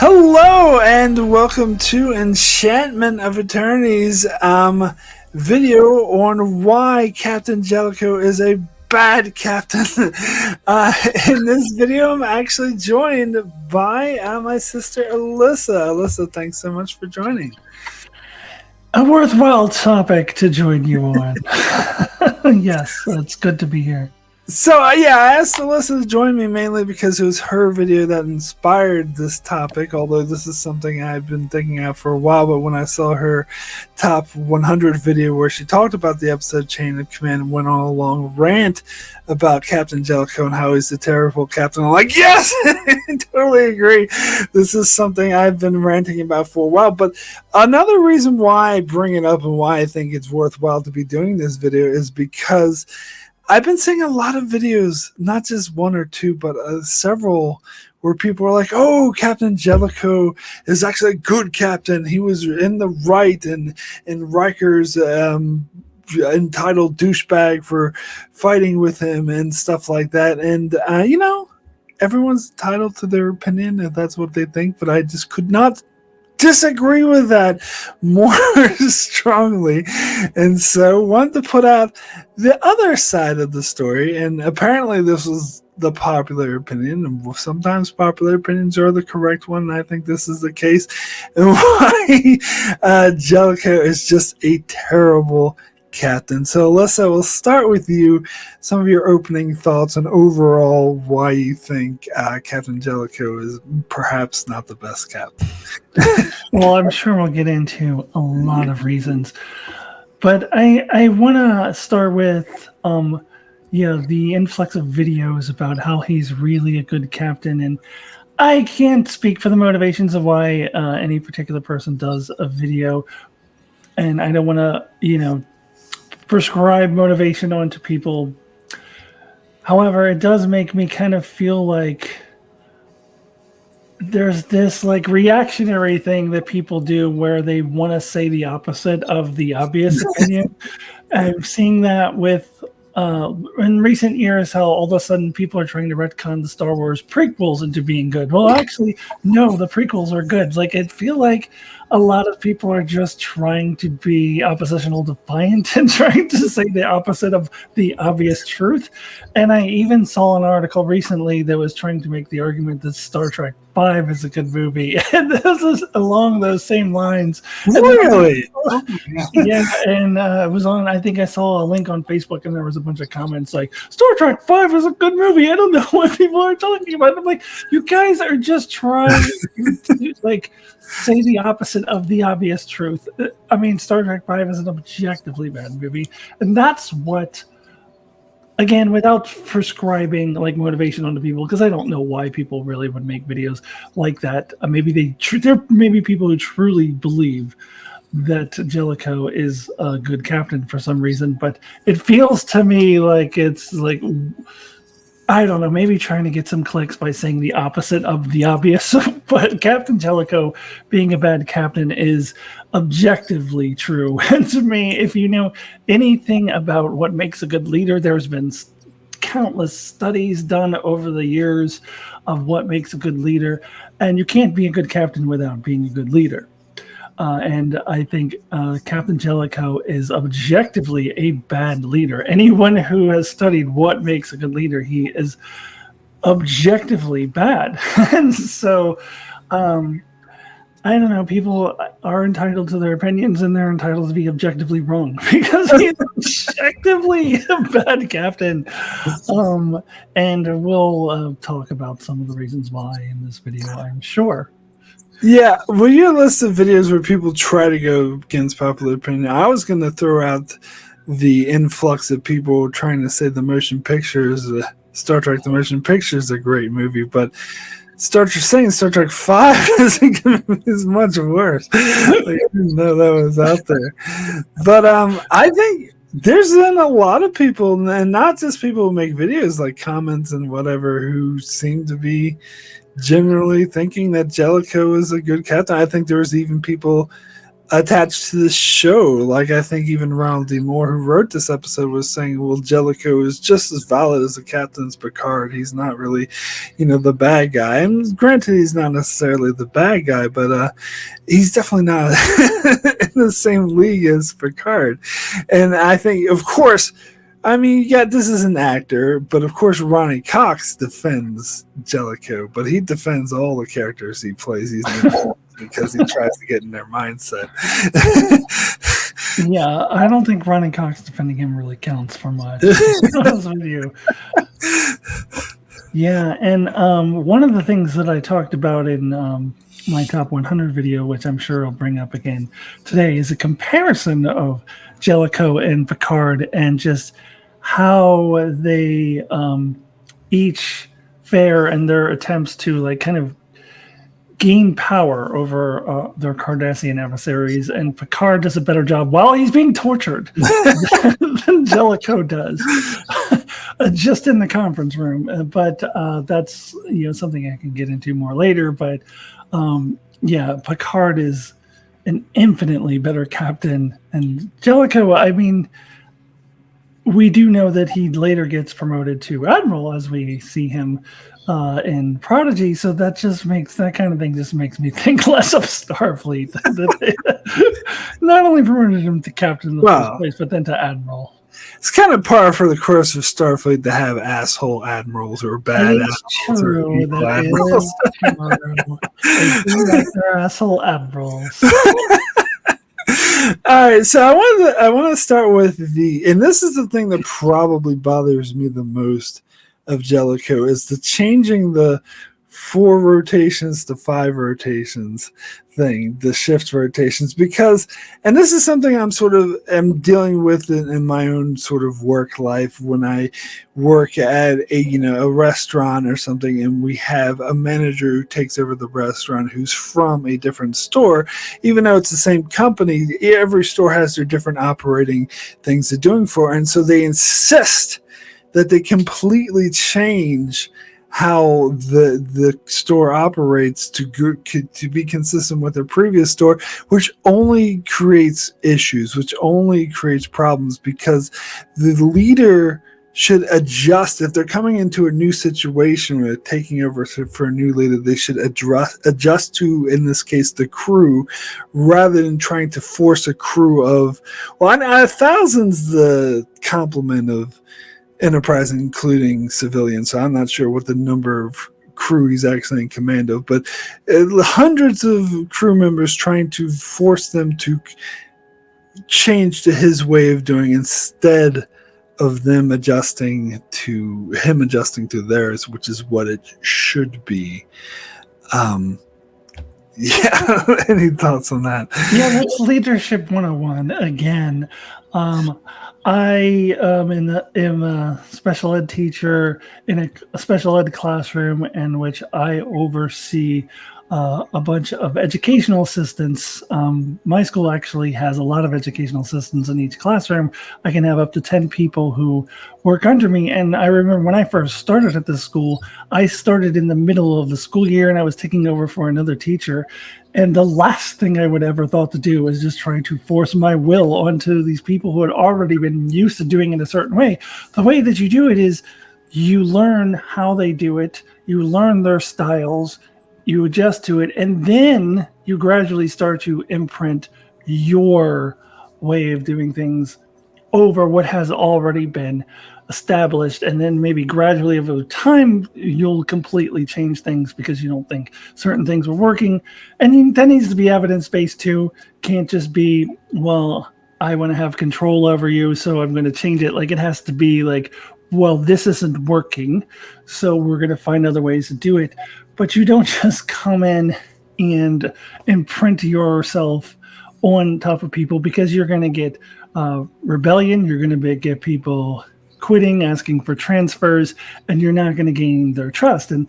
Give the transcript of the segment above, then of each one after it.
Hello and welcome to Enchantment of Eternity's video on why Captain Jellico is a bad captain. In this video, I'm actually joined by my sister Alyssa. Alyssa, thanks so much for joining. A worthwhile topic to join you on. Yes, it's good to be here. So, I asked Alyssa to join me mainly because it was her video that inspired this topic, although this is something I've been thinking of for a while. But when I saw her top 100 video where she talked about the episode Chain of Command and went on a long rant about Captain Jellico and how he's a terrible captain, I'm like, yes, I totally agree. This is something I've been ranting about for a while. But another reason why I bring it up and why I think it's worthwhile to be doing this video is because I've been seeing a lot of videos, not just one or two, but several, where people are like, "Oh, Captain Jellico is actually a good captain. He was in the right, and Riker's entitled douchebag for fighting with him and stuff like that." And everyone's entitled to their opinion if that's what they think. But I just could not disagree with that more strongly, and so wanted to put out the other side of the story. And apparently this was the popular opinion, and sometimes popular opinions are the correct one, and I think this is the case, and why Jellico is just a terrible captain. So Alyssa, we'll start with you. Some of your opening thoughts and overall why you think Captain Jellico is perhaps not the best captain. Well, I'm sure we'll get into a lot of reasons, but I want to start with the influx of videos about how he's really a good captain, and I can't speak for the motivations of why any particular person does a video, and I don't want to prescribe motivation onto people. However, it does make me kind of feel like there's this like reactionary thing that people do where they want to say the opposite of the obvious opinion. I'm seeing that with in recent years, how all of a sudden people are trying to retcon the Star Wars prequels into being good. Well, actually, no, the prequels are good. Like, it feel like a lot of people are just trying to be oppositional defiant and trying to say the opposite of the obvious truth. And I even saw an article recently that was trying to make the argument that Star Trek V is a good movie, and this is along those same lines. Really? Yeah, and it was on. I think I saw a link on Facebook, and there was a bunch of comments like, "Star Trek V is a good movie." I don't know what people are talking about. I'm like, you guys are just trying to like say the opposite of the obvious truth. I mean, Star Trek V is an objectively bad movie, and that's what. Again, without prescribing like motivation onto people, because I don't know why people really would make videos like that. Maybe there may be people who truly believe that Jellico is a good captain for some reason, but it feels to me like it's like, I don't know, maybe trying to get some clicks by saying the opposite of the obvious. But Captain Jellico being a bad captain is objectively true. And to me, if you know anything about what makes a good leader, there's been countless studies done over the years of what makes a good leader. And you can't be a good captain without being a good leader. And I think Captain Jellico is objectively a bad leader. Anyone who has studied what makes a good leader, he is objectively bad. And so, I don't know, people are entitled to their opinions, and they're entitled to be objectively wrong because he's objectively a bad captain. And we'll talk about some of the reasons why in this video, I'm sure. Yeah, well, you list of videos where people try to go against popular opinion. I was going to throw out the influx of people trying to say the motion pictures, Star Trek: The Motion Picture is a great movie, but Star Trek 5 is much worse. Like, I didn't know that was out there. But I think there's been a lot of people, and not just people who make videos like comments and whatever, who seem to be generally thinking that Jellico is a good captain. I think there was even people attached to this show. Like, I think even Ronald D. Moore, who wrote this episode, was saying, well, Jellico is just as valid as the captain as Picard. He's not really, the bad guy. And granted, he's not necessarily the bad guy, but he's definitely not in the same league as Picard. And I think, of course, this is an actor, but of course Ronnie Cox defends Jellico, but he defends all the characters he plays. He's because he tries to get in their mindset. Yeah, I don't think Ronnie Cox defending him really counts for much. To be honest with you. Yeah, and one of the things that I talked about in my top 100 video, which I'm sure I'll bring up again today, is a comparison of Jellico and Picard and just how they each fare in their attempts to kind of gain power over their Cardassian adversaries, and Picard does a better job while he's being tortured than Jellico does, just in the conference room. But that's something I can get into more later. But Picard is an infinitely better captain, and Jellico, we do know that he later gets promoted to admiral as we see him in Prodigy, so that kind of thing just makes me think less of Starfleet. Not only promoted him to captain in the first place, but then to admiral. It's kind of par for the course of Starfleet to have asshole admirals or bad admirals. True. That is true. They do like their asshole admirals. All right, so I want to start with and this is the thing that probably bothers me the most of Jellico, is the changing the 4 rotations to 5 rotations thing, the shift rotations, because, and this is something I'm dealing with in my own sort of work life when I work at a restaurant or something, and we have a manager who takes over the restaurant who's from a different store. Even though it's the same company, every store has their different operating things they're doing for, and so they insist that they completely change how the store operates to be consistent with their previous store, which only creates issues, which only creates problems, because the leader should adjust. If they're coming into a new situation or taking over for a new leader, they should adjust to, in this case, the crew, rather than trying to force a crew of, thousands the complement of Enterprise, including civilians. So I'm not sure what the number of crew he's actually in command of, but hundreds of crew members trying to force them to change to his way of doing instead of them adjusting to theirs, which is what it should be. Any thoughts on that? Yeah, that's leadership 101 again. I am a special ed teacher in a special ed classroom in which I oversee a bunch of educational assistants. My school actually has a lot of educational assistants in each classroom. I can have up to 10 people who work under me. And I remember when I first started at this school, I started in the middle of the school year and I was taking over for another teacher. And the last thing I would ever thought to do was just try to force my will onto these people who had already been used to doing it a certain way. The way that you do it is you learn how they do it, you learn their styles, you adjust to it, and then you gradually start to imprint your way of doing things over what has already been established, and then maybe gradually over time you'll completely change things because you don't think certain things were working. And that needs to be evidence-based too. Can't just be, well, I want to have control over you, so I'm going to change it. Like, it has to be like, well, this isn't working, so we're going to find other ways to do it. But you don't just come in and imprint yourself on top of people, because you're going to get rebellion, you're going to get people quitting, asking for transfers, and you're not going to gain their trust. And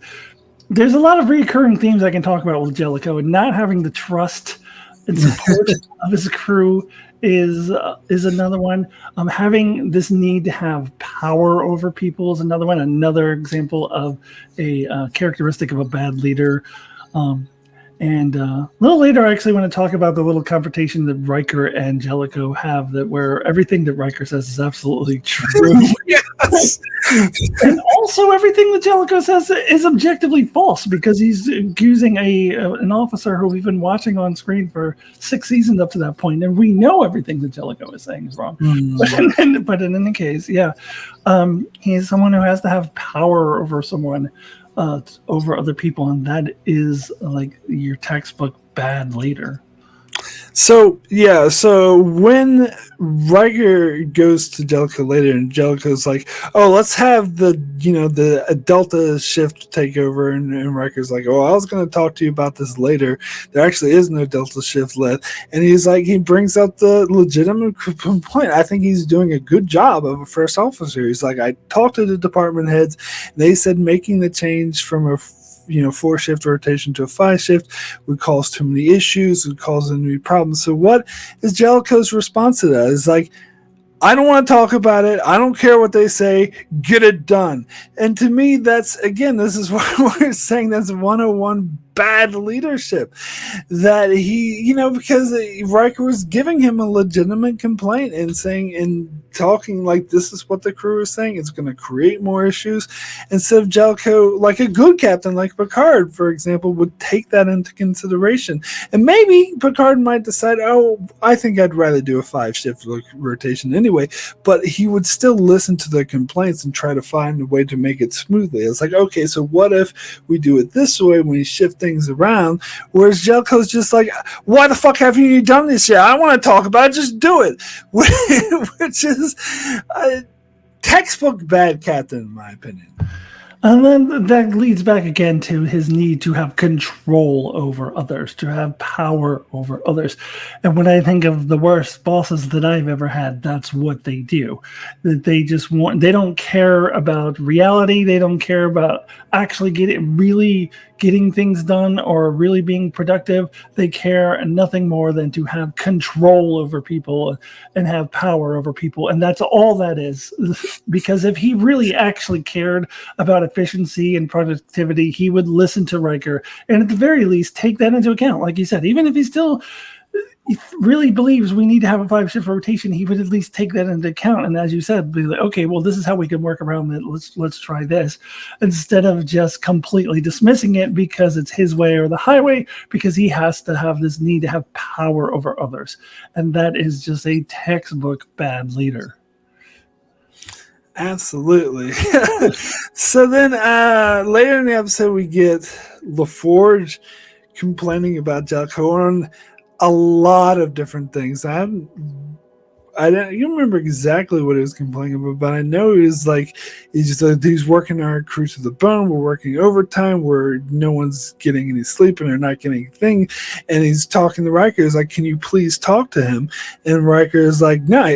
there's a lot of recurring themes I can talk about with Jellico, and not having the trust and support of his crew is another one. Having this need to have power over people is another one. Another example of a characteristic of a bad leader. And a little later, I actually want to talk about the little confrontation that Riker and Jellico have, that where everything that Riker says is absolutely true. Yes. And also everything that Jellico says is objectively false, because he's accusing an officer who we've been watching on screen for 6 seasons up to that point, and we know everything that Jellico is saying is wrong. But in any case, he's someone who has to have power over someone, over other people, and that is like your textbook bad leader. So when Riker goes to Jellico later, and Jellico's like, "Oh, let's have the Delta shift take over," and Riker's like, "Oh, I was going to talk to you about this later. There actually is no Delta shift left," and he's like, he brings up the legitimate point. I think he's doing a good job of a first officer. He's like, I talked to the department heads, and they said making the change from a 4-shift rotation to a 5-shift would cause too many issues, would cause too many problems. So what is Jellico's response to that? It's like, I don't want to talk about it. I don't care what they say. Get it done. And to me, that's, again, this is what we're saying. That's 101 bad leadership. That he, because Riker was giving him a legitimate complaint and saying, and talking like, this is what the crew is saying. It's going to create more issues. Instead of Jellico, like a good captain like Picard, for example, would take that into consideration. And maybe Picard might decide, oh, I think I'd rather do a 5-shift rotation anyway. But he would still listen to their complaints and try to find a way to make it smoothly. It's like, okay, so what if we do it this way when we shift things around? Whereas Jellico's just like, why the fuck haven't you done this yet? I want to talk about it, just do it. Which is a textbook bad captain, in my opinion. And then that leads back again to his need to have control over others, to have power over others. And when I think of the worst bosses that I've ever had, that's what they do. That they just they don't care about reality. They don't care about actually getting things done or really being productive. They care nothing more than to have control over people and have power over people. And that's all that is. Because if he really actually cared about efficiency and productivity, he would listen to Riker and at the very least take that into account. Like you said, even if he really believes we need to have a 5-shift rotation, he would at least take that into account. And as you said, be like, okay, well, this is how we can work around it. Let's try this, instead of just completely dismissing it because it's his way or the highway, because he has to have this need to have power over others. And that is just a textbook bad leader. Absolutely. So then later in the episode, we get LaForge complaining about Jellico on a lot of different things. I don't remember exactly what he was complaining about, but I know he was like, he's working our crew to the bone. We're working overtime where no one's getting any sleep and they're not getting anything. And he's talking to Riker. He's like, can you please talk to him? And Riker is like, no,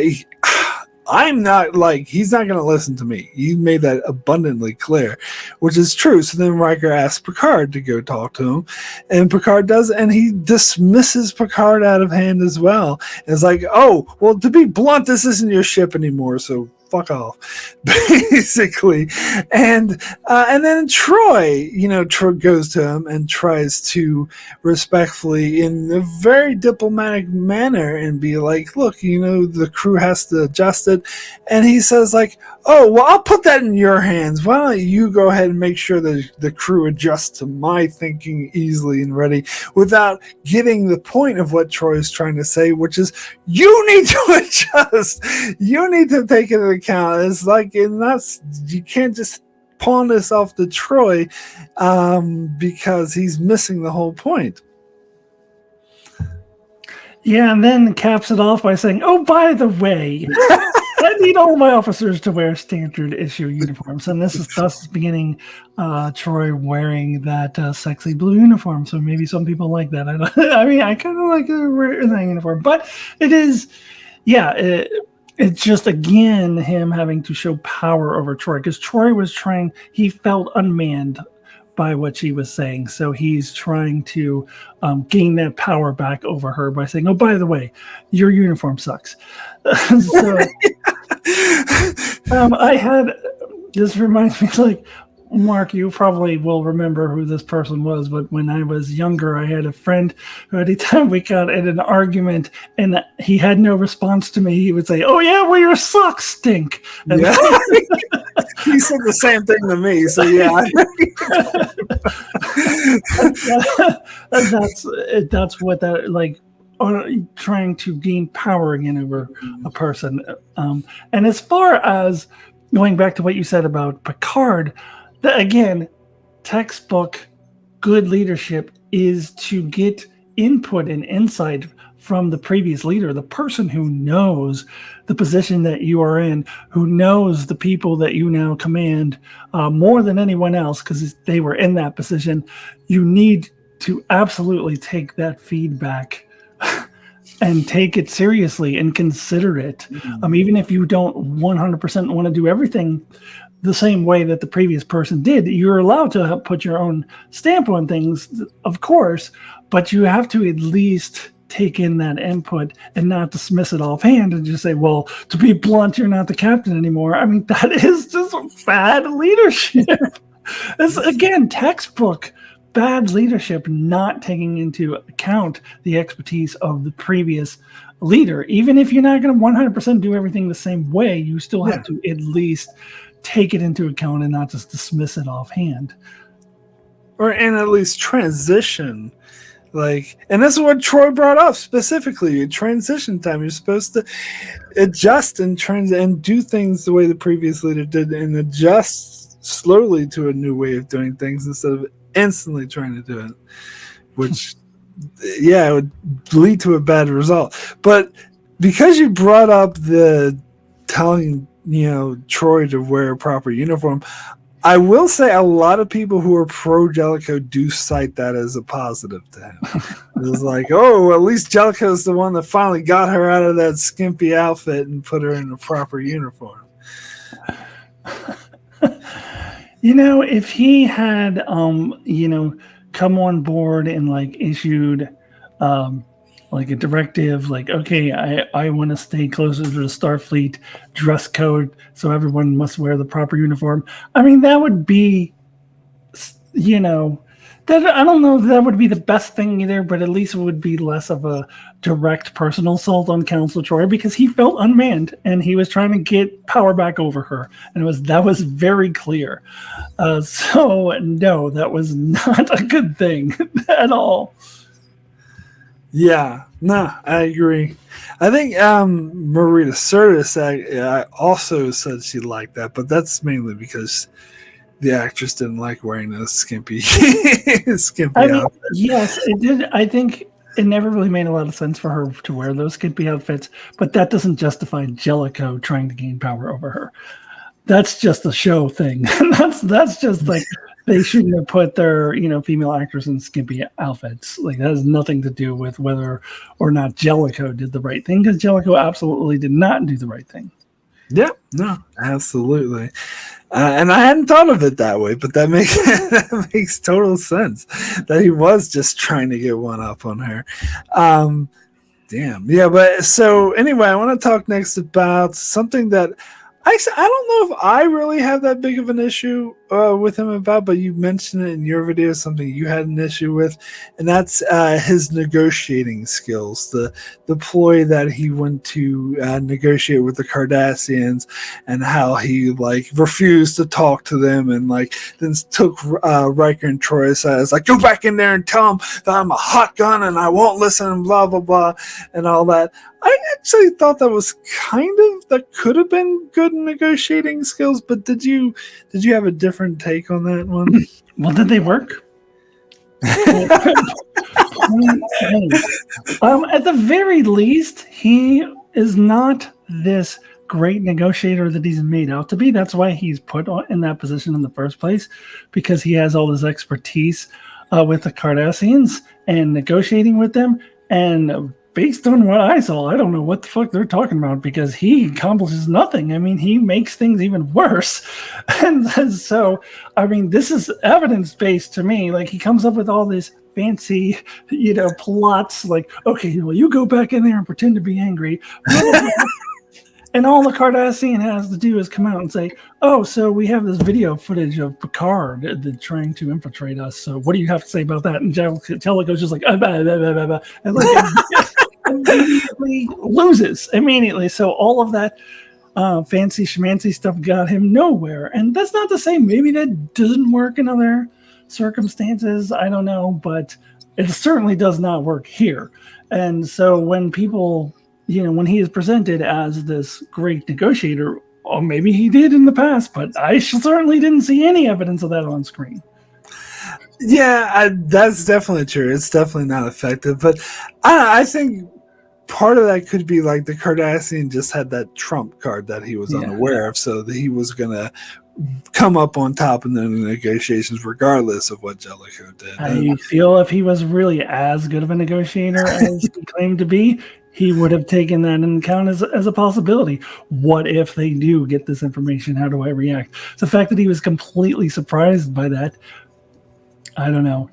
I'm not, like, he's not going to listen to me. You made that abundantly clear, which is true. So then Riker asks Picard to go talk to him, and Picard does, and he dismisses Picard out of hand as well. And it's like, oh, well, to be blunt, this isn't your ship anymore, so fuck off, basically. And then Troy, Troy goes to him and tries to respectfully, in a very diplomatic manner, and be like, look, the crew has to adjust it. And he says like, oh, well, I'll put that in your hands. Why don't you go ahead and make sure that the crew adjusts to my thinking easily and ready, without getting the point of what Troy is trying to say, which is, you need to adjust. You need to take it into account. It's like, you can't just pawn this off to Troy because he's missing the whole point. Yeah, and then caps it off by saying, oh, by the way, I need all my officers to wear standard issue uniforms. And this is thus beginning Troy wearing that sexy blue uniform. So maybe some people like that. I kind of like wearing that uniform. But it is, it's just, again, him having to show power over Troy. Because Troy he felt unmanned by what she was saying. So he's trying to gain that power back over her by saying, oh, by the way, your uniform sucks. So this reminds me, like, Mark, you probably will remember who this person was, but when I was younger, I had a friend who, anytime we got in an argument and he had no response to me, he would say, "Oh yeah, well your socks stink." And Yeah. He said the same thing to me, so yeah. that's what that like. Trying to gain power again over a person. And as far as going back to what you said about Picard, again, textbook good leadership is to get input and insight from the previous leader, the person who knows the position that you are in, who knows the people that you now command more than anyone else because they were in that position. You need to absolutely take that feedback and take it seriously and consider it. Even if you don't 100% want to do everything the same way that the previous person did, you're allowed to put your own stamp on things, of course, but you have to at least take in that input and not dismiss it offhand and just say, well, to be blunt, you're not the captain anymore. I mean, that is just bad leadership. It's, again, textbook bad leadership, not taking into account the expertise of the previous leader. Even if you're not going to 100% do everything the same way, you still have to at least take it into account and not just dismiss it offhand. And at least transition. And this is what Troy brought up specifically. Transition time. You're supposed to adjust and do things the way the previous leader did and adjust slowly to a new way of doing things instead of instantly trying to do it, which it would lead to a bad result. But because you brought up the telling Troy to wear a proper uniform, I will say a lot of people who are pro Jellico do cite that as a positive to him. It's like, oh, at least Jellico's the one that finally got her out of that skimpy outfit and put her in a proper uniform. If he had, come on board and issued, a directive, okay, I want to stay closer to the Starfleet dress code, so everyone must wear the proper uniform. I mean, that would be, that I don't know if that would be the best thing either, but at least it would be less of a direct personal assault on Council Troy because he felt unmanned and he was trying to get power back over her, and that was very clear. So no, that was not a good thing at all. Yeah, no, I agree. I think Marita Sirtis also said she liked that, but that's mainly because the actress didn't like wearing those skimpy outfits. Yes, it did. I think it never really made a lot of sense for her to wear those skimpy outfits, but that doesn't justify Jellico trying to gain power over her. That's just a show thing. that's just they shouldn't have put their female actors in skimpy outfits. That has nothing to do with whether or not Jellico did the right thing, because Jellico absolutely did not do the right thing. Yeah, no, absolutely. And I hadn't thought of it that way, but that makes total sense. That he was just trying to get one up on her. Damn. Yeah, but so anyway, I want to talk next about something that I don't know if I really have that big of an issue with him about, but you mentioned it in your video, something you had an issue with, and that's his negotiating skills. The ploy that he went to negotiate with the Cardassians, and how he refused to talk to them, and then took Riker and Troy aside. It's go back in there and tell him that I'm a hot gun and I won't listen, and blah blah blah, and all that. I actually thought that could have been good negotiating skills, but did you have a different take on that one? Well, did they work? At the very least, he is not this great negotiator that he's made out to be. That's why he's put in that position in the first place, because he has all this expertise with the Cardassians and negotiating with them. And based on what I saw, I don't know what the fuck they're talking about, because he accomplishes nothing. I mean, he makes things even worse. And so, I mean, this is evidence-based to me. He comes up with all this fancy, plots, okay, well, you go back in there and pretend to be angry. And all the Cardassian has to do is come out and say, "Oh, so we have this video footage of Picard trying to infiltrate us. So what do you have to say about that?" And Jellico's just like, blah, blah, blah, blah, blah, and like immediately loses immediately. So all of that fancy schmancy stuff got him nowhere. And that's not to say maybe that doesn't work in other circumstances. I don't know, but it certainly does not work here. And so when people, when he is presented as this great negotiator, or maybe he did in the past, but I certainly didn't see any evidence of that on screen. Yeah, that's definitely true. It's definitely not effective. But I think part of that could be like the Cardassian just had that trump card that he was unaware of, so that he was going to come up on top in the negotiations regardless of what Jellico did. I feel if he was really as good of a negotiator as he claimed to be, he would have taken that into account as a possibility. What if they do get this information? How do I react? The fact that he was completely surprised by that, I don't know.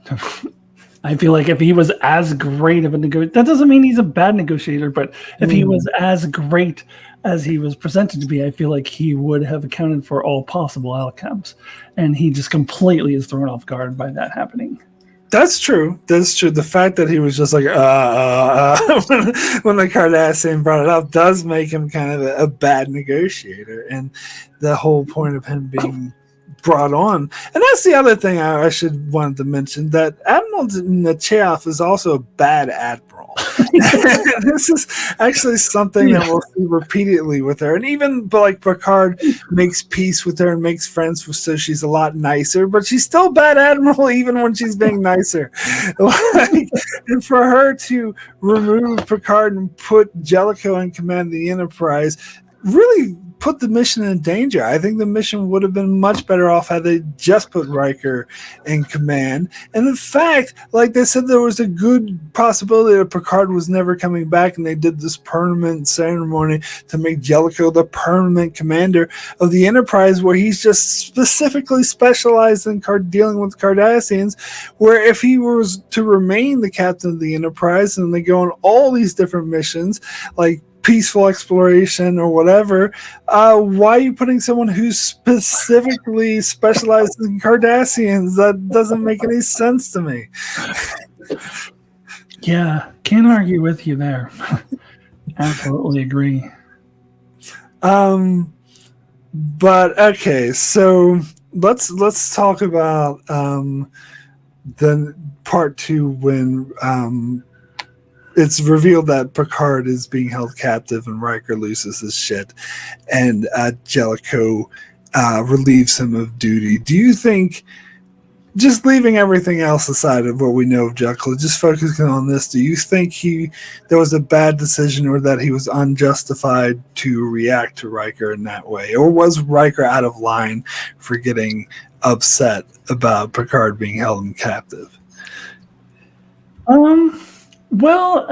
I feel like if he was as great of a negotiator, that doesn't mean he's a bad negotiator, but if he was as great as he was presented to be, I feel like he would have accounted for all possible outcomes. And he just completely is thrown off guard by that happening. That's true. That's true. The fact that he was just like, when the Cardassian brought it up does make him kind of a bad negotiator. And the whole point of him being brought on. And that's the other thing I should wanted to mention, that Admiral Nechayev is also a bad admiral. This is actually something that we'll see repeatedly with her. And even like Picard makes peace with her and makes friends so she's a lot nicer, but she's still a bad admiral even when she's being nicer. And for her to remove Picard and put Jellico in command of the Enterprise really put the mission in danger. I think the mission would have been much better off had they just put Riker in command. And in fact, like they said, there was a good possibility that Picard was never coming back, and they did this permanent ceremony to make Jellico the permanent commander of the Enterprise, where he's just specifically specialized in dealing with Cardassians, where if he was to remain the captain of the Enterprise and they go on all these different missions, like peaceful exploration or whatever, why are you putting someone who's specifically specialized in Cardassians? That doesn't make any sense to me. Yeah, can't argue with you there. Absolutely agree. But okay, so let's talk about the part two when it's revealed that Picard is being held captive and Riker loses his shit, and Jellico relieves him of duty. Do you think, just leaving everything else aside of what we know of Jellico, just focusing on this, do you think there was a bad decision, or that he was unjustified to react to Riker in that way? Or was Riker out of line for getting upset about Picard being held in captive? Well,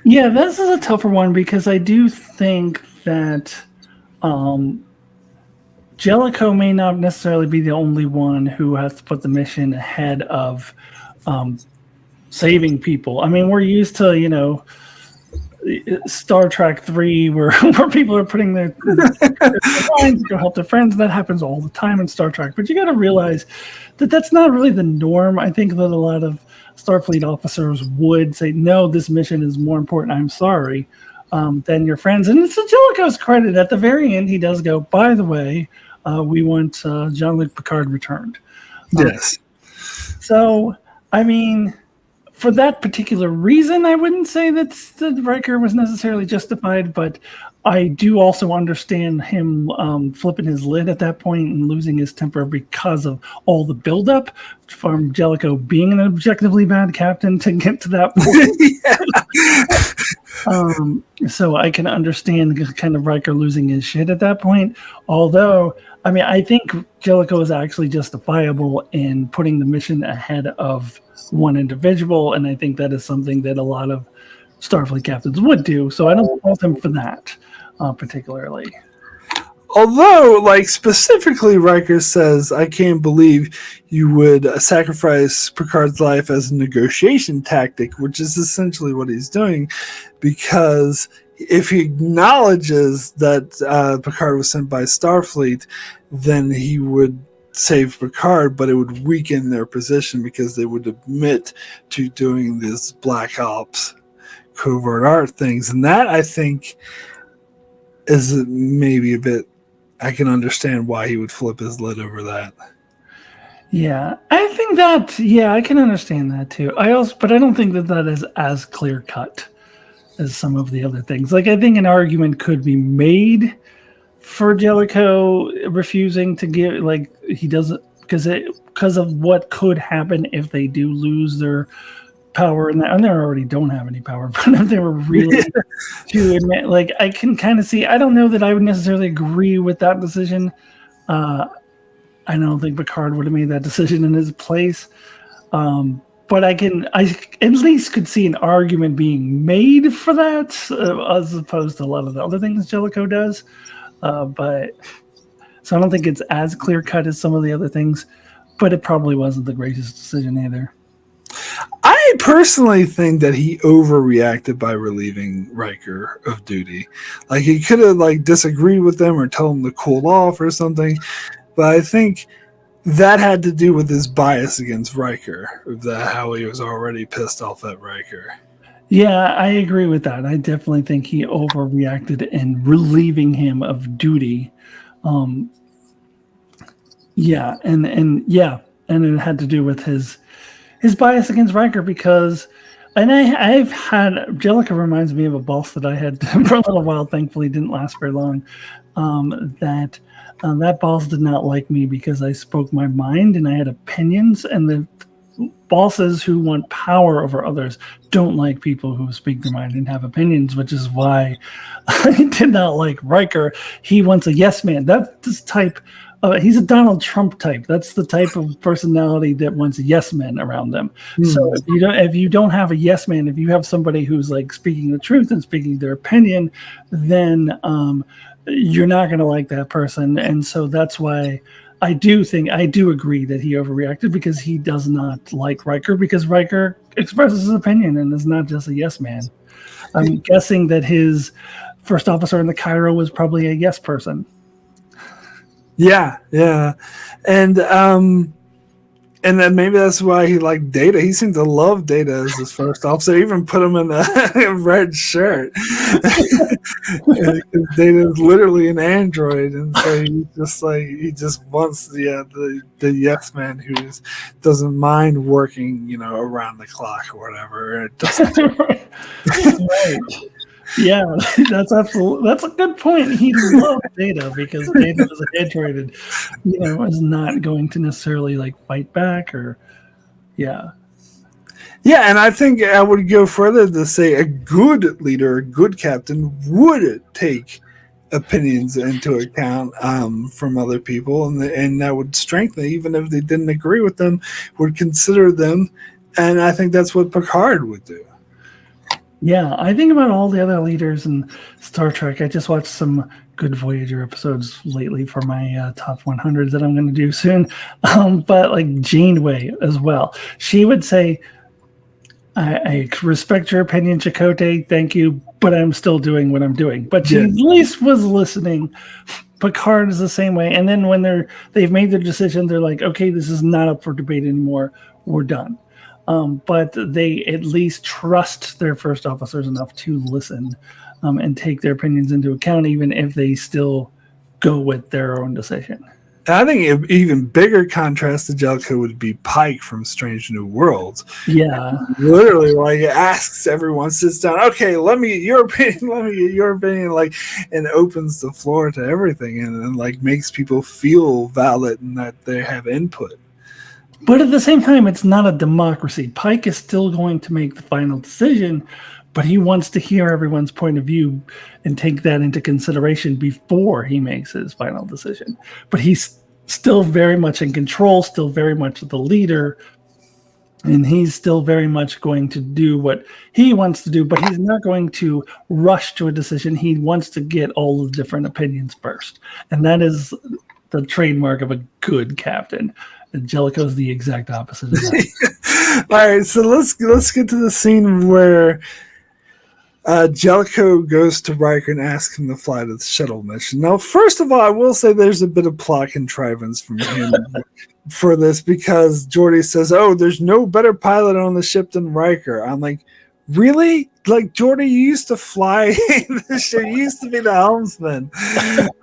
yeah, this is a tougher one, because I do think that Jellico may not necessarily be the only one who has to put the mission ahead of saving people. I mean, we're used to, Star Trek 3, where people are putting their lines to go help their friends. That happens all the time in Star Trek. But you got to realize that that's not really the norm. I think that a lot of Starfleet officers would say, no, this mission is more important, I'm sorry, than your friends. And it's to Jellico's credit, at the very end, he does go, by the way, we want Jean-Luc Picard returned. Yes. So, I mean, for that particular reason, I wouldn't say that Riker was necessarily justified, but I do also understand him flipping his lid at that point and losing his temper because of all the buildup from Jellico being an objectively bad captain to get to that point. So I can understand kind of Riker losing his shit at that point. Although, I mean, I think Jellico is actually justifiable in putting the mission ahead of one individual, and I think that is something that a lot of Starfleet captains would do. So I don't fault him for that particularly. Although, like, specifically, Riker says, I can't believe you would sacrifice Picard's life as a negotiation tactic, which is essentially what he's doing, because if he acknowledges that Picard was sent by Starfleet, then he would save Picard, but it would weaken their position because they would admit to doing this Black Ops covert art things. And that, I think, is maybe a bit... I can understand why he would flip his lid over that. Yeah, I think that. Yeah, I can understand that too. But I don't think that is as clear cut as some of the other things. Like, I think an argument could be made for Jellico refusing to give, like, he doesn't, because of what could happen if they do lose their power, and they already don't have any power. But if they were really to admit, like, I can kind of see. I don't know that I would necessarily agree with that decision. I don't think Picard would have made that decision in his place. But I at least could see an argument being made for that, as opposed to a lot of the other things Jellico does. But so I don't think it's as clear cut as some of the other things, but it probably wasn't the greatest decision either. I personally think that he overreacted by relieving Riker of duty. Like, he could have disagreed with them or told him to cool off or something. But I think that had to do with his bias against Riker, how he was already pissed off at Riker. Yeah, I agree with that. I definitely think he overreacted in relieving him of duty. Yeah, and it had to do with his bias against Riker because, and I've had Jellico reminds me of a boss that I had for a little while. Thankfully, didn't last very long. That boss did not like me because I spoke my mind and I had opinions, and the bosses who want power over others don't like people who speak their mind and have opinions, which is why I did not like Riker. He wants a yes man. That's this type. He's a Donald Trump type. That's the type of personality that wants yes men around them. So if you don't have a yes man, if you have somebody who's like speaking the truth and speaking their opinion, then you're not going to like that person. And so that's why I do agree that he overreacted, because he does not like Riker, because Riker expresses his opinion and is not just a yes man. I'm guessing that his first officer in the Cairo was probably a yes person. Yeah. And then maybe that's why he liked Data. He seemed to love Data as his first officer. Even put him in a red shirt. Data is literally an android, and so he just wants the yes man who doesn't mind working, around the clock or whatever. It doesn't. Right. Yeah, that's a good point. He loved Data because Data was an android and was not going to necessarily fight back or Yeah, and I think I would go further to say a good leader, a good captain would take opinions into account from other people, and that would strengthen, even if they didn't agree with them, would consider them, and I think that's what Picard would do. Yeah, I think about all the other leaders in Star Trek. I just watched some good Voyager episodes lately for my top 100 that I'm going to do soon. But like Janeway as well. She would say, I respect your opinion, Chakotay, thank you, but I'm still doing what I'm doing. But she at least was listening. Picard is the same way. And then when they've made their decision, they're like, okay, this is not up for debate anymore. We're done. But they at least trust their first officers enough to listen and take their opinions into account, even if they still go with their own decision. I think an even bigger contrast to Jellico would be Pike from Strange New Worlds. Yeah. Literally, asks everyone, sits down, okay, let me get your opinion, and opens the floor to everything and makes people feel valid and that they have input. But at the same time, it's not a democracy. Pike is still going to make the final decision, but he wants to hear everyone's point of view and take that into consideration before he makes his final decision. But he's still very much in control, still very much the leader, and he's still very much going to do what he wants to do, but he's not going to rush to a decision. He wants to get all the different opinions first. And that is the trademark of a good captain. Jellico is the exact opposite of that. All right, so let's get to the scene where Jellico goes to Riker and asks him to fly to the shuttle mission. Now, first of all, I will say there's a bit of plot contrivance from him for this, because Geordi says, "Oh, there's no better pilot on the ship than Riker." I'm like, really? Like, Geordi, you used to fly the ship. You used to be the helmsman.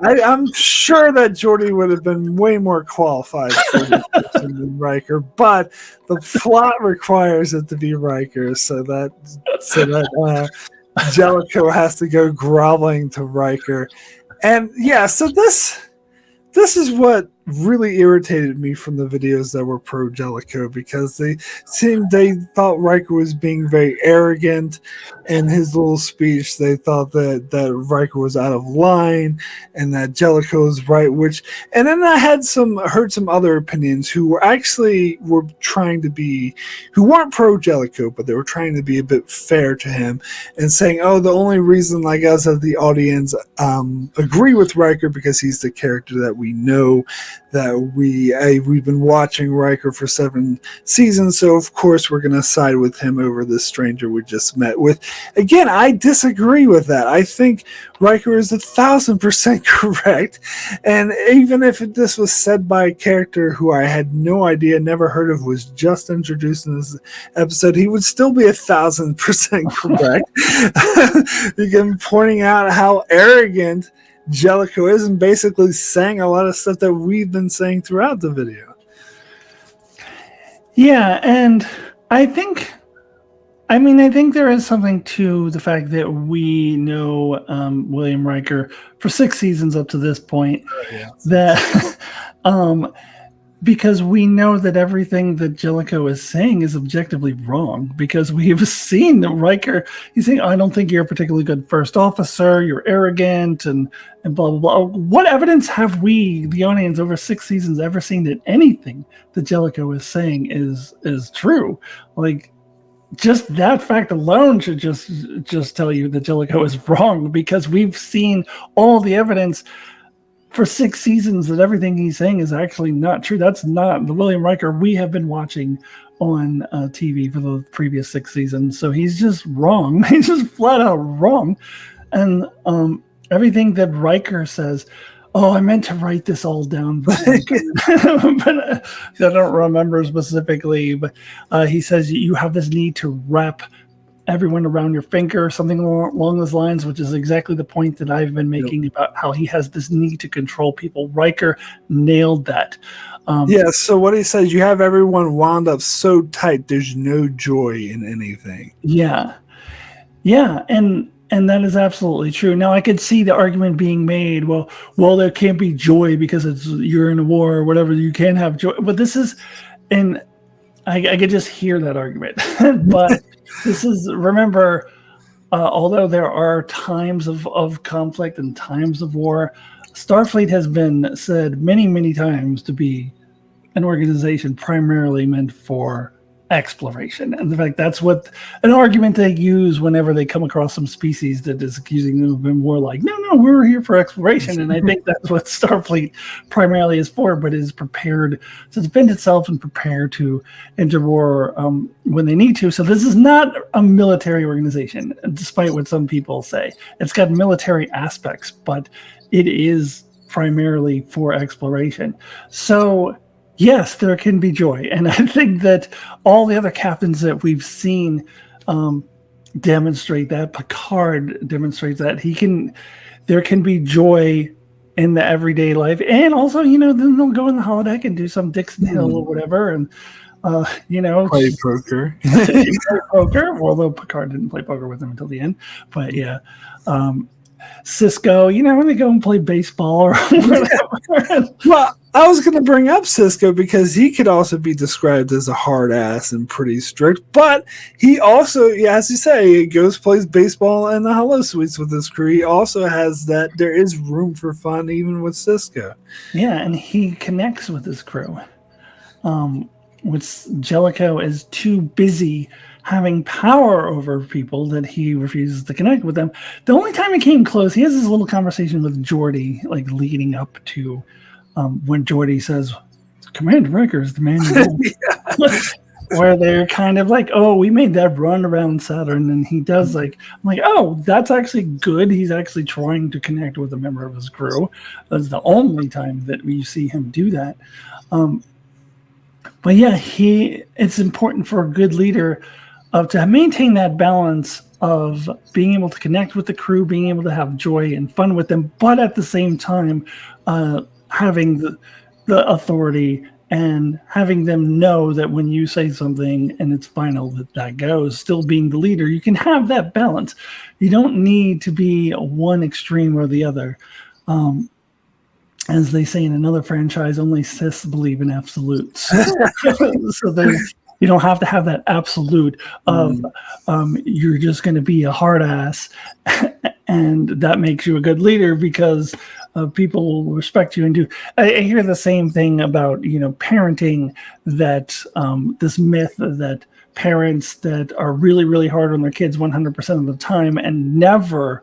I'm sure that Geordi would have been way more qualified for this mission than Riker, but the plot requires it to be Riker, so that Jellico has to go groveling to Riker. And yeah, so this is what really irritated me from the videos that were pro Jellico, because they thought Riker was being very arrogant in his little speech. They thought that Riker was out of line and that Jellico was right, and then I heard some other opinions who were who weren't pro Jellico, but they were trying to be a bit fair to him and saying, oh, the only reason like us as the audience agree with Riker because he's the character that we know, that we've been watching Riker for 7 seasons, so of course we're going to side with him over this stranger we just met with. Again, I disagree with that. I think Riker is 1,000% correct, and even if this was said by a character who I had no idea, never heard of, was just introduced in this episode, he would still be 1,000% correct. Again, pointing out how arrogant Jellico is and basically saying a lot of stuff that we've been saying throughout the video. Yeah, and I think there is something to the fact that we know William Riker for 6 seasons up to this point. That because we know that everything that Jellico is saying is objectively wrong, because we have seen that Riker, he's saying, I don't think you're a particularly good first officer, you're arrogant, and blah, blah, blah. What evidence have we, the audience, over 6 seasons ever seen that anything that Jellico is saying is true? Like, just that fact alone should just tell you that Jellico is wrong, because we've seen all the evidence for 6 seasons that everything he's saying is actually not true. That's not the William Riker we have been watching on TV for the previous 6 seasons. So he's just wrong. He's just flat out wrong. And everything that Riker says, oh, I meant to write this all down, but I don't remember specifically. But he says you have this need to wrap everyone around your finger, something along those lines, which is exactly the point that I've been making about how he has this need to control people. Riker nailed that. So what he says, you have everyone wound up so tight, there's no joy in anything. Yeah, and that is absolutely true. Now, I could see the argument being made, well, there can't be joy because you're in a war or whatever. You can't have joy. But this is, and I could just hear that argument. But this is, remember, although there are times of conflict and times of war, Starfleet has been said many, many times to be an organization primarily meant for exploration. And in fact, that's what an argument they use whenever they come across some species that is accusing them of being more like, no, we're here for exploration. And I think that's what Starfleet primarily is for, but is prepared to defend itself and prepare to enter war when they need to. So this is not a military organization, despite what some people say. It's got military aspects, but it is primarily for exploration. So yes, there can be joy. And I think that all the other captains that we've seen demonstrate that. Picard demonstrates that. There can be joy in the everyday life. And also, then they'll go in the holodeck and do some Dixon Hill or whatever. And, play poker. Play poker, although Picard didn't play poker with them until the end. But yeah. Cisco, when they go and play baseball or whatever. Well, I was going to bring up Cisco because he could also be described as a hard ass and pretty strict, but he also, as you say, he goes plays baseball in the Hello Suites with his crew. He also has that there is room for fun even with Cisco. Yeah, and he connects with his crew. Jellico is too busy having power over people that he refuses to connect with them. The only time he came close, he has this little conversation with Geordi, like leading up to when Geordi says, Commander Riker is the man you want. where they're kind of like, oh, we made that run around Saturn, and he does like, I'm like, oh, that's actually good. He's actually trying to connect with a member of his crew. That's the only time that we see him do that. But yeah, it's important for a good leader to maintain that balance of being able to connect with the crew, being able to have joy and fun with them, but at the same time having the authority and having them know that when you say something and it's final, that goes. Still being the leader, you can have that balance. You don't need to be one extreme or the other. As they say in another franchise, only Siths believe in absolutes. So you don't have to have that absolute of you're just going to be a hard ass, and that makes you a good leader because people will respect you and do. I hear the same thing about parenting, that this myth that parents that are really, really hard on their kids 100% of the time and never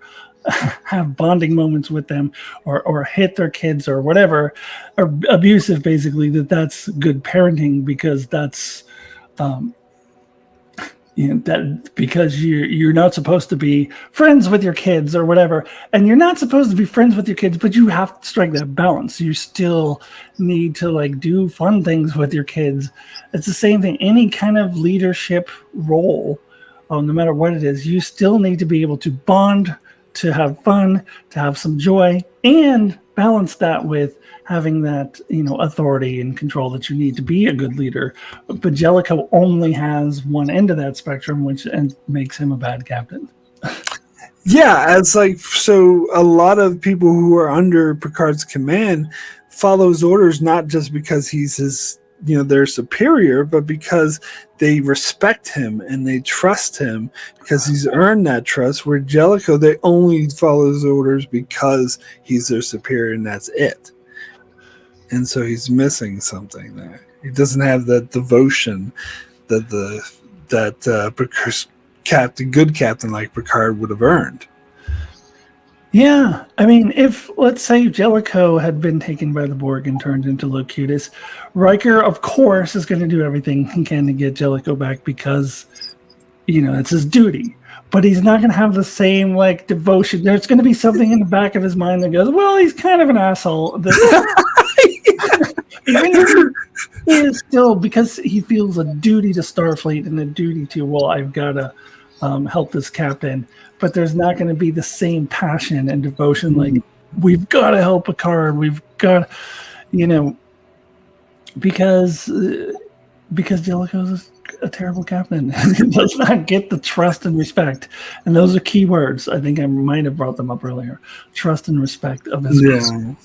have bonding moments with them or hit their kids or whatever, or abusive, basically, that's good parenting because that's that because you're not supposed to be friends with your kids or whatever, and you're not supposed to be friends with your kids, but you have to strike that balance. You still need to like do fun things with your kids. It's the same thing. Any kind of leadership role, no matter what it is, you still need to be able to bond, to have fun, to have some joy, and balance that with having that authority and control that you need to be a good leader. But Jellico only has one end of that spectrum, which makes him a bad captain. Yeah, it's like, so a lot of people who are under Picard's command follows orders not just because he's his their superior, but because they respect him and they trust him because he's earned that trust. Where Jellico, they only follows orders because he's their superior and that's it. And so he's missing something there. He doesn't have that devotion that good captain like Picard would have earned. Yeah, I mean, if let's say Jellico had been taken by the Borg and turned into Locutus, Riker, of course, is going to do everything he can to get Jellico back because, it's his duty. But he's not going to have the same like devotion. There's going to be something in the back of his mind that goes, "Well, he's kind of an asshole." Even if he is still, because he feels a duty to Starfleet and a duty to, well, I've got to help this captain. But there's not going to be the same passion and devotion. Like, we've got to help Picard. We've got, because Jellico is a terrible captain. He does not get the trust and respect. And those are key words. I think I might have brought them up earlier. Trust and respect of his crew.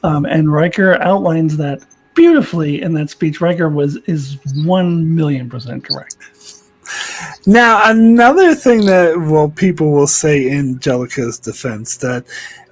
And Riker outlines that beautifully in that speech. Riker is 1,000,000% correct. Now, another thing that people will say in Jellico's defense, that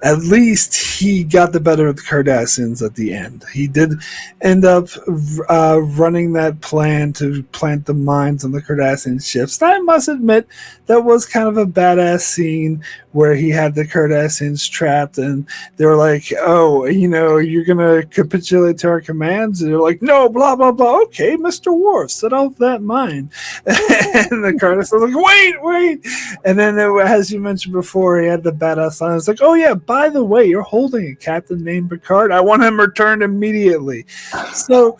at least he got the better of the Cardassians at the end. He did end up running that plan to plant the mines on the Cardassian ships. And I must admit, that was kind of a badass scene where he had the Cardassians trapped and they were like, oh, you're going to capitulate to our commands? And they're like, no, blah, blah, blah. Okay, Mr. Worf, set off that mine. And the Cardassians were like, wait. And then, as you mentioned before, he had the badass line. It's like, oh, yeah, by the way, you're holding a captain named Picard. I want him returned immediately. So,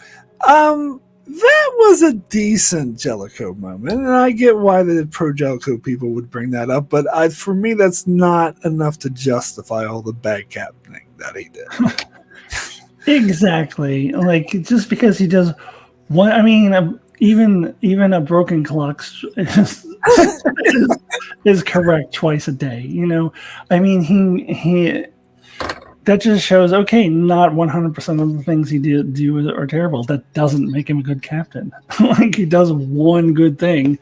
that was a decent Jellico moment, and I get why the pro-Jellico people would bring that up, but for me, that's not enough to justify all the bad captaining that he did. Exactly. Like, just because he does one, I mean, even a broken clock is correct twice a day. I mean, he that just shows, okay, not 100% of the things he do are terrible. That doesn't make him a good captain. Like, he does one good thing,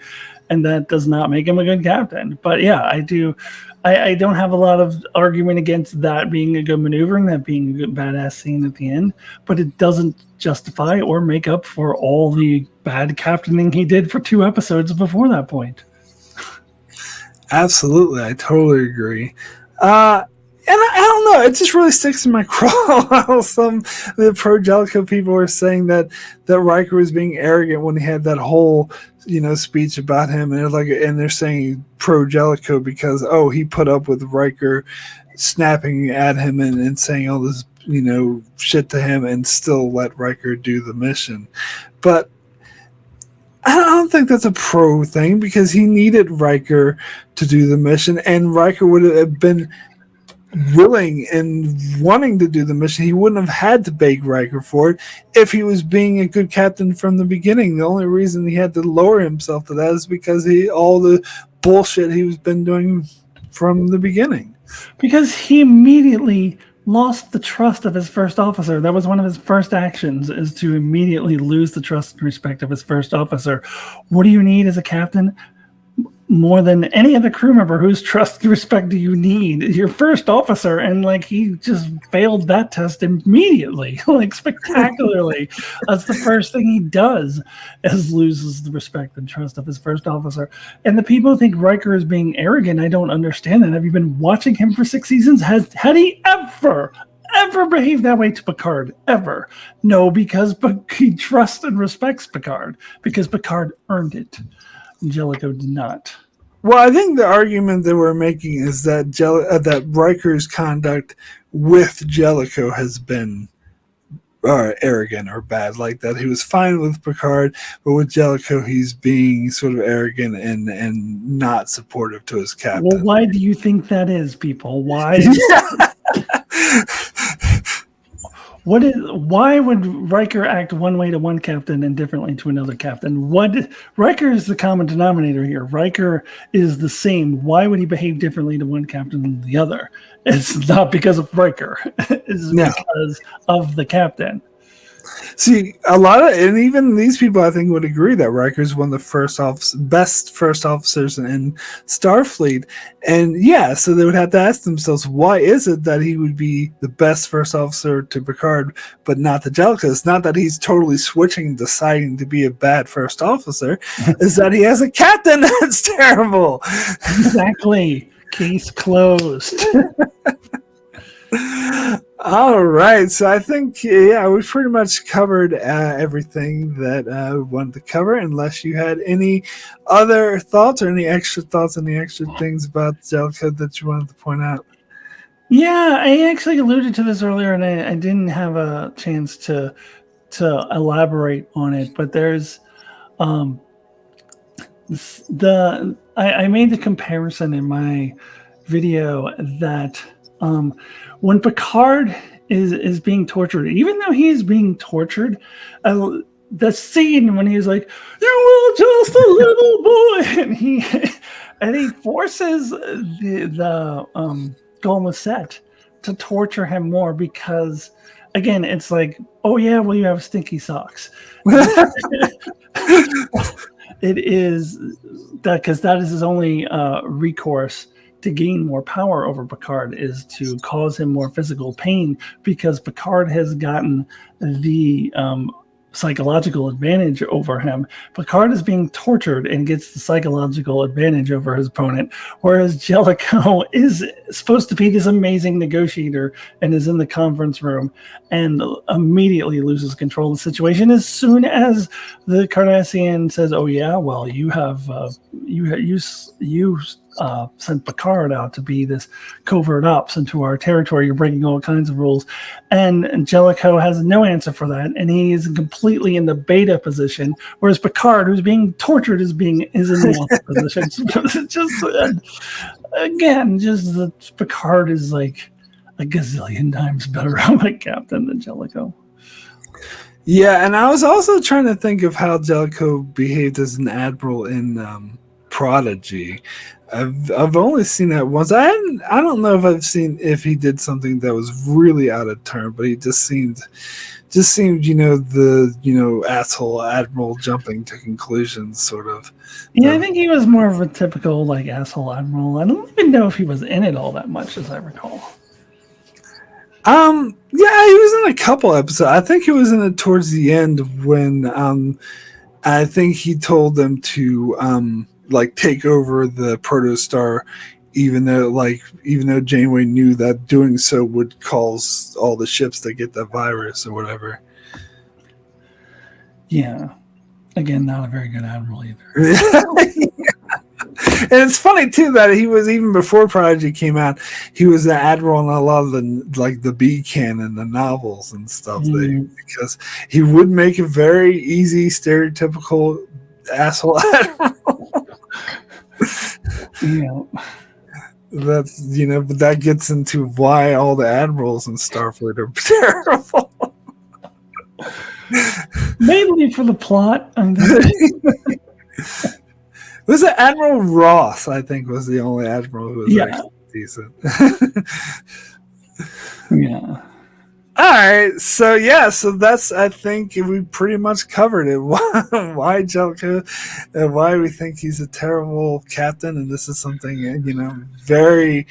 and that does not make him a good captain. But yeah, I don't have a lot of argument against that being a good maneuver and that being a good badass scene at the end. But it doesn't justify or make up for all the bad captaining he did for 2 episodes before that point. Absolutely, I totally agree. And I don't know, it just really sticks in my craw how some of the pro Jellico people were saying that Riker was being arrogant when he had that whole speech about him, and they're saying pro Jellico because he put up with Riker snapping at him and saying all this shit to him and still let Riker do the mission. But I don't think that's a pro thing because he needed Riker to do the mission, and Riker would have been willing and wanting to do the mission. He wouldn't have had to beg Riker for it if he was being a good captain from the beginning. The only reason he had to lower himself to that is because all the bullshit he was been doing from the beginning. Because he immediately lost the trust of his first officer. That was one of his first actions, is to immediately lose the trust and respect of his first officer. What do you need as a captain? More than any other crew member, whose trust and respect do you need? Your first officer, and he just failed that test immediately, spectacularly. That's the first thing he does, is loses the respect and trust of his first officer. And the people who think Riker is being arrogant, I don't understand that. Have you been watching him for 6 seasons? Had he ever behaved that way to Picard? Ever? No, because he trusts and respects Picard, because Picard earned it. Jellico did not. Well, I think the argument that we're making is that that Riker's conduct with Jellico has been arrogant or bad, like that. He was fine with Picard, but with Jellico, he's being sort of arrogant and not supportive to his captain. Well, why do you think that is, people? Why? Why would Riker act one way to one captain and differently to another captain? Riker is the common denominator here. Riker is the same. Why would he behave differently to one captain than the other? It's not because of Riker. It's because of the captain. See, and even these people, I think, would agree that Riker's one of the best first officers in Starfleet. And so they would have to ask themselves, why is it that he would be the best first officer to Picard, but not to Jellico? It's not that he's totally switching and deciding to be a bad first officer. It's that he has a captain that's terrible. Exactly. Case closed. All right, so I think we pretty much covered everything that I wanted to cover, unless you had any other thoughts or any extra thoughts, any extra things about Jellico that you wanted to point out. Yeah, I actually alluded to this earlier, and I didn't have a chance to elaborate on it. But there's I made the comparison in my video that when Picard is being tortured, even though he is being tortured, the scene when he's like, "You are just a little boy," and he forces the Golmacet to torture him more, because again, it's like, oh yeah, well, you have stinky socks. It is that, because that is his only recourse to gain more power over Picard, is to cause him more physical pain, because Picard has gotten the psychological advantage over him. Picard is being tortured and gets the psychological advantage over his opponent, whereas Jellico is supposed to be this amazing negotiator and is in the conference room and immediately loses control of the situation as soon as the Cardassian says, "Oh yeah, well, you have you sent Picard out to be this covert ops into our territory. You're breaking all kinds of rules." And Jellico has no answer for that, and he is completely in the beta position, whereas Picard, who's being tortured, is in the alpha position. So just Picard is like a gazillion times better of a captain than Jellico. Yeah, and I was also trying to think of how Jellico behaved as an admiral in Prodigy. I've only seen that once. I don't know if I've seen if he did something that was really out of turn, but he just seemed the asshole admiral jumping to conclusions sort of. Yeah, I think he was more of a typical asshole admiral. I don't even know if he was in it all that much, as I recall. Yeah, he was in a couple episodes. I think he was in it towards the end when I think he told them to take over the protostar even though Janeway knew that doing so would cause all the ships to get the virus or whatever. Yeah. Again, not a very good admiral either. And it's funny too that he was, even before Prodigy came out, he was the admiral in a lot of the B canon, the novels and stuff. Because he would make a very easy stereotypical asshole admiral. That's but that gets into why all the admirals in Starfleet are terrible. Mainly for the plot. Was it Admiral Ross? I think was the only admiral who was actually decent. Yeah. All right, so that's, I think we pretty much covered it. Why Jellico, and why we think he's a terrible captain, and this is something very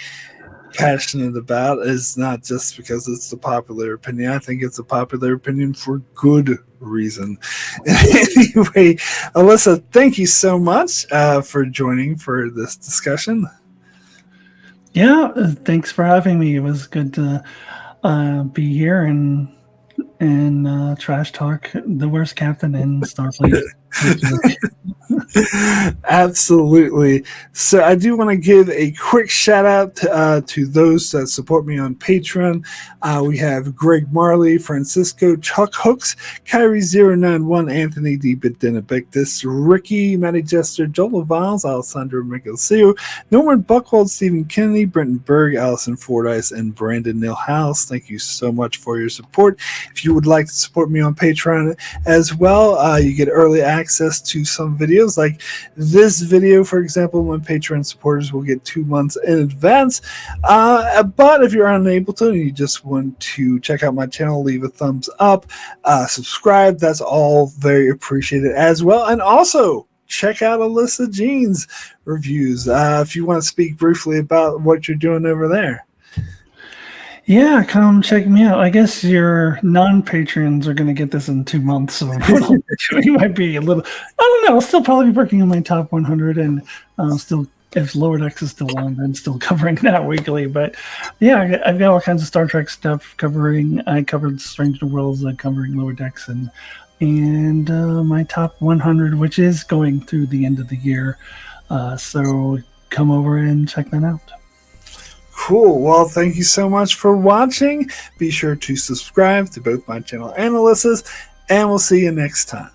passionate about. Is not just because it's the popular opinion. I think it's a popular opinion for good reason. Anyway, Alyssa, thank you so much for joining for this discussion. Yeah, thanks for having me. It was good to be here and trash talk the worst captain in Starfleet. Absolutely. So I do want to give a quick shout out to those that support me on Patreon. We have Greg Marley, Francisco, Chuck Hooks, Kyrie091, Anthony D. Benedictus, Ricky, Matty Jester, Joel Viles, Alessandro Miguelcio, Norman Buchwald, Stephen Kennedy, Brenton Berg, Allison Fordyce, and Brandon Nilhouse. Thank you so much for your support. If you would like to support me on Patreon as well, you get early access to some videos like this video, for example. My Patreon supporters will get 2 months in advance. But if you're unable to and you just want to check out my channel, leave a thumbs up, subscribe. That's all very appreciated as well. And also check out Alyssa Jean's reviews if you want to speak briefly about what you're doing over there. Yeah, come check me out. I guess your non-patrons are going to get this in 2 months, so you might be a little. I don't know. I'll still probably be working on my top 100, and still, if Lower Decks is still on, then still covering that weekly. But yeah, I've got all kinds of Star Trek stuff covering. I covered Strange New Worlds, covering Lower Decks, and my top 100, which is going through the end of the year. So come over and check that out. Cool. Well, thank you so much for watching. Be sure to subscribe to both my channel and Alyssa's, and we'll see you next time.